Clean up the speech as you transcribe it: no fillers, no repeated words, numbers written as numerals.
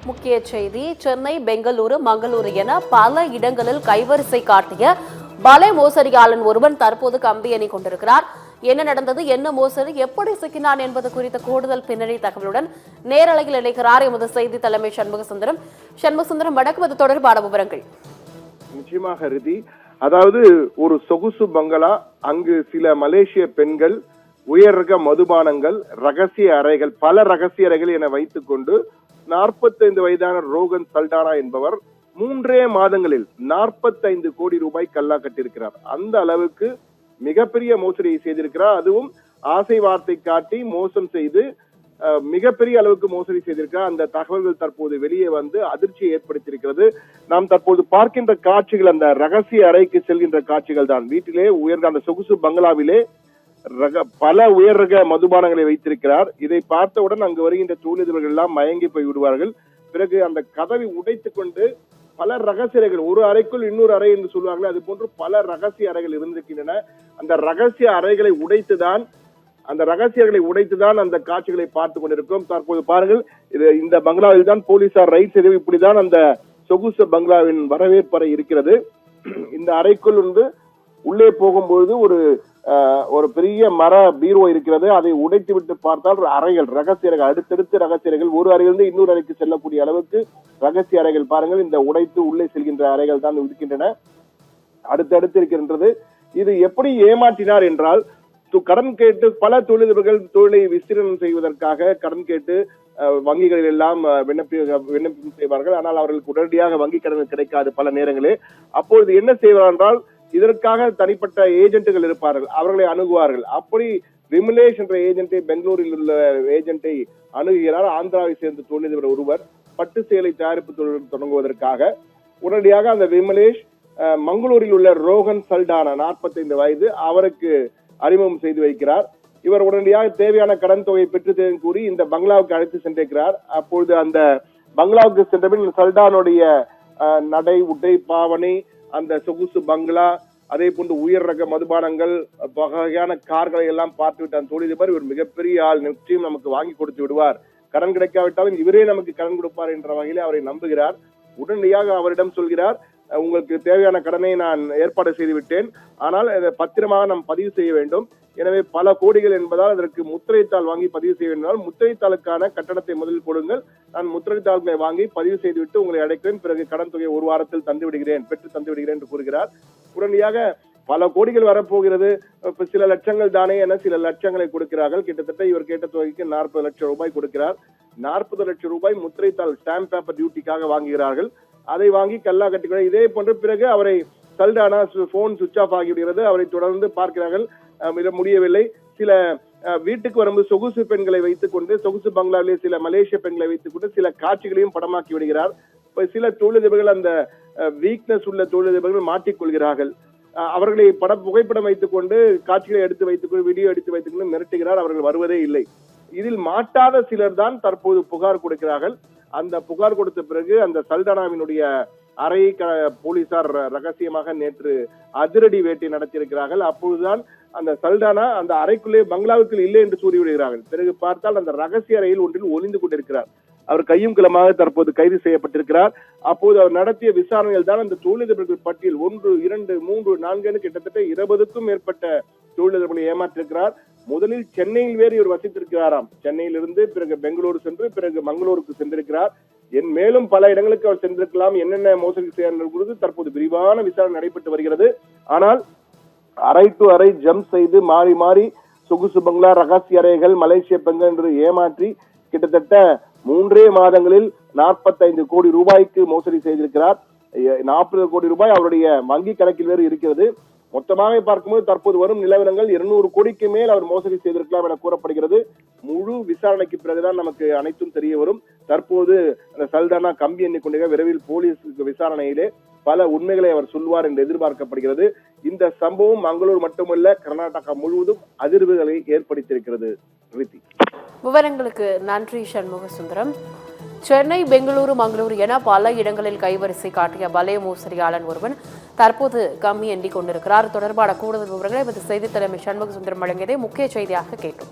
முக்கிய செய்தி சென்னை, பெங்களூரு, மங்களூரு என பல இடங்களில் கைவரிசை காட்டிய பலே மோசடியாளன் ஒருவன் தற்போது கம்பி எண்ணி கொண்டிருக்கிறார். என்ன நடந்தது, என்ன மோசடி, எப்படி சிக்கினான் என்பது குறித்த கூடுதல் பின்னணி தகவலுடன் நேரலையில் இணைக்கிறார் எமது செய்தி தலைமை சண்முகசுந்தரம். சண்முகசுந்தரம், வணக்கம். அது தொடர்பான விவரங்கள். நிச்சயமாக ரிதி, அதாவது ஒரு சொகுசு பங்களா, அங்கு சில மலேசிய பெண்கள், உயர் ரக மதுபானங்கள், ரகசிய அறைகள், பல ரகசிய அறைகள் என வைத்துக் கொண்டு 45 வயதான ரோகன் சல்டானா என்பவர் 3 மாதங்களில் 45 கோடி ரூபாய் கல்லா கட்டியிருக்கிறார். அந்த அளவுக்கு மிகப்பெரிய மோசடியை செய்திருக்கிறார். அதுவும் ஆசை வார்த்தை காட்டி மோசம் செய்து மிகப்பெரிய அளவுக்கு மோசடி செய்திருக்கிறார். அந்த தகவல்கள் தற்போது வெளியே வந்து அதிர்ச்சியை ஏற்படுத்தியிருக்கிறது. நாம் தற்போது பார்க்கின்ற காட்சிகள் அந்த ரகசிய அறைக்கு செல்கின்ற காட்சிகள் தான். வீட்டிலே உயர்ந்த அந்த சொகுசு பங்களாவிலே பல உயர் ரக மதுபானங்களை வைத்திருக்கிறார். இதை பார்த்தவுடன் அங்கு வருகின்ற தொழிலதிபர்கள் எல்லாம் மயங்கி போய் விடுவார்கள். பிறகு அந்த கதவை உடைத்துக் கொண்டு பல ரகசிய அறைகள், ஒரு அறைக்குள் இன்னொரு அறை என்று சொல்வார்கள், அது போன்று பல ரகசிய அறைகள் இருந்திருக்கின்றன. அந்த ரகசிய அறைகளை உடைத்துதான் அந்த காட்சிகளை பார்த்து கொண்டிருக்கிறோம். தற்போது பாருங்கள், இந்த பங்களாவில் தான் போலீசார் ரைட் செய்து இப்படிதான் அந்த சொகுசு பங்களாவின் வரவேற்பறை இருக்கிறது. இந்த அறைக்குள் வந்து உள்ளே போகும்போது ஒரு பெரிய மர பீரோ இருக்கிறது. அதை உடைத்து விட்டு பார்த்தால் அறைகள், ரகசிய அறைகள், அடுத்தடுத்து ரகசிய அறைகள், ஒரு அறையிலிருந்து இன்னொரு அறைக்கு செல்லக்கூடிய அளவுக்கு ரகசிய அறைகள் பாருங்கள். இந்த உடைத்து உள்ளே செல்கின்ற அறைகள் தான் இருக்கின்றன, அடுத்தடுத்து இருக்கின்றது. இது எப்படி ஏமாற்றினார் என்றால், கடன் கேட்டு பல தொழிலதிபர்கள் தொழிலை விஸ்தீரணம் செய்வதற்காக கடன் கேட்டு வங்கிகளில் எல்லாம் விண்ணப்பம் செய்வார்கள். ஆனால் அவர்களுக்கு உடனடியாக வங்கி கடன் கிடைக்காது பல நேரங்களே. அப்பொழுது என்ன செய்வார் என்றால், இதற்காக தனிப்பட்ட ஏஜென்ட்டுகள் இருப்பார்கள், அவர்களை அணுகுவார்கள். அப்படி விமலேஷ் என்ற ஏஜென்ட்டை, பெங்களூரில் உள்ள ஏஜென்ட்டை அணுகுகிறார். ஆந்திராவை சேர்ந்த தொழிலதிபர் ஒருவர் பட்டு சேலை தயாரிப்பு தொழில் தொடங்குவதற்காக. உடனடியாக அந்த விமலேஷ் மங்களூரில் உள்ள ரோகன் சல்டானா 45 வயது, அவருக்கு அறிமுகம் செய்து வைக்கிறார். இவர் உடனடியாக தேவையான கடன் தொகையை பெற்று கூறி இந்த பங்களாவுக்கு அழைத்து சென்றிருக்கிறார். அப்பொழுது அந்த பங்களாவுக்கு சென்றபின் சல்டானுடைய நடை, உடை, பாவனை, அந்த சொகுசு பங்களா, அதே போன்று உயர் ரக மதுபானங்கள், வகையான கார்களை எல்லாம் பார்த்துவிட்ட அந்த தொழிலதிபர், இவர் மிகப்பெரிய ஆள், நிச்சயம் நமக்கு வாங்கி கொடுத்து விடுவார், கடன் கிடைக்காவிட்டாலும் இவரே நமக்கு கடன் கொடுப்பார் என்ற வகையிலே அவரை நம்புகிறார். உடனடியாக அவரிடம் சொல்கிறார், உங்களுக்கு தேவையான கடனை நான் ஏற்பாடு செய்து விட்டேன், ஆனால் பத்திரமாக நாம் பதிவு செய்ய வேண்டும். எனவே பல கோடிகள் என்பதால் அதற்கு முத்திரைத்தாள் வாங்கி பதிவு செய்ய வேண்டும். முத்திரைத்தாளுக்கான கட்டணத்தை முதலில் கொடுங்கள், நான் முத்திரைத்தாள்களை வாங்கி பதிவு செய்துவிட்டு உங்களை அழைக்கிறேன், பிறகு கடன் தொகையை ஒரு வாரத்தில் பெற்று தந்து விடுகிறேன் என்று கூறுகிறார். உடனடியாக பல கோடிகள் வரப்போகிறது, சில லட்சங்கள் தானே என சில லட்சங்களை கொடுக்கிறார்கள். கிட்டத்தட்ட இவர் கேட்ட தொகைக்கு 40 லட்சம் ரூபாய் கொடுக்கிறார். 40 லட்சம் ரூபாய் முத்திரைத்தாள், ஸ்டாம்ப் பேப்பர் டியூட்டிக்காக வாங்குகிறார்கள். அதை வாங்கி கல்லா கட்டிக்கொள்ள. இதே போன்று பிறகு அவரை சல்டானா போன் சுவிட்ச் ஆஃப் ஆகிவிடுகிறது. அவரை தொடர்ந்து பார்க்கிறார்கள், முடியவில்லை. சில வீட்டுக்கு வரும்போது சொகுசு பெண்களை வைத்துக் கொண்டு, சொகுசு பங்களாவிலே சில மலேசிய பெண்களை வைத்துக் கொண்டு சில காட்சிகளையும் படமாக்கி விடுகிறார். சில தொழிலதிபர்கள், அந்த வீக்னஸ் உள்ள தொழிலதிபர்கள் மாட்டிக்கொள்கிறார்கள். அவர்களை புகைப்படம் வைத்துக் கொண்டு, காட்சிகளை எடுத்து வைத்துக் கொண்டு, வீடியோ எடுத்து வைத்துக் கொண்டு மிரட்டுகிறார். அவர்கள் வருவதே இல்லை. இதில் மாட்டாத சிலர் தான் தற்போது புகார் கொடுக்கிறார்கள். அந்த புகார் கொடுத்த பிறகு அந்த சல்டானாவினுடைய அறையை போலீசார் ரகசியமாக நேற்று அதிரடி வேட்டை நடத்தியிருக்கிறார்கள். அப்பொழுதுதான் அந்த சல்டானா அந்த அறைக்குள்ளே, பங்களாவுக்குள் இல்லை என்று கூறிவிடுகிறார்கள். பிறகு பார்த்தால் அந்த ரகசிய அறையில் ஒன்றில் ஒளிந்து கொண்டிருக்கிறார். அவர் கையும் களமாக தற்போது கைது செய்யப்பட்டிருக்கிறார். அப்போது அவர் நடத்திய விசாரணைகள் தான் அந்த தொழிலதிபர்கள் பட்டியல் 1, 2, 3, 4 கிட்டத்தட்ட 20க்கும் மேற்பட்ட தொழிலதிபர்களை ஏமாற்றிருக்கிறார். முதலில் சென்னையில் வேறு இவர் வசித்திருக்கிறாராம். சென்னையிலிருந்து பிறகு பெங்களூரு சென்று பிறகு மங்களூருக்கு சென்றிருக்கிறார். மேலும் பல இடங்களுக்கு அவர் சென்றிருக்கலாம். என்னென்ன மோசடி செய்ய குறித்து தற்போது விரிவான விசாரணை நடைபெற்று வருகிறது. ஆனால் அறை டு அறை ஜம்ப் செய்து மாறி மாறி சொகுசு பங்களா, ரகசிய அறைகள், மலேசிய பெண்கள் என்று ஏமாற்றி கிட்டத்தட்ட 3 மாதங்களில் 45 கோடி ரூபாய்க்கு மோசடி செய்திருக்கிறார். 40 கோடி ரூபாய் அவருடைய வங்கி கணக்கில் வேறு இருக்கிறது. மொத்தமாக பார்க்கும்போது தற்போது வரும் நிலவரங்கள் 200 கோடிக்கு மேல் அவர் மோசடி செய்திருக்கலாம் என கூறப்படுகிறது. முழு விசாரணைக்கு பிறகுதான் நமக்கு அனைத்தும் தெரிய வரும். தற்போது அந்த சல்டானா கம்பி எண்ணிக்கொண்டிருக்க, விரைவில் போலீஸ் விசாரணையிலே பல உண்மைகளை அவர் சொல்வார் என்று எதிர்பார்க்கப்படுகிறது. இந்த சம்பவம் மங்களூர் மட்டுமல்ல, கர்நாடகா முழுவதும் அதிர்வுகளை ஏற்படுத்தியிருக்கிறது. விவரங்களுக்கு நன்றி சண்முகசுந்தரம். சென்னை, பெங்களூரு, மங்களூரு என பல இடங்களில் கைவரிசை காட்டிய பலே மோசடியாளன் ஒருவன் தற்போது கம்மி எண்ணிக் கொண்டிருக்கிறார். தொடர்பான கூடுதல் விவரங்களை செய்தி தலைமை சண்முகசுந்தரம் வழங்கியதை முக்கிய செய்தியாக கேட்டோம்.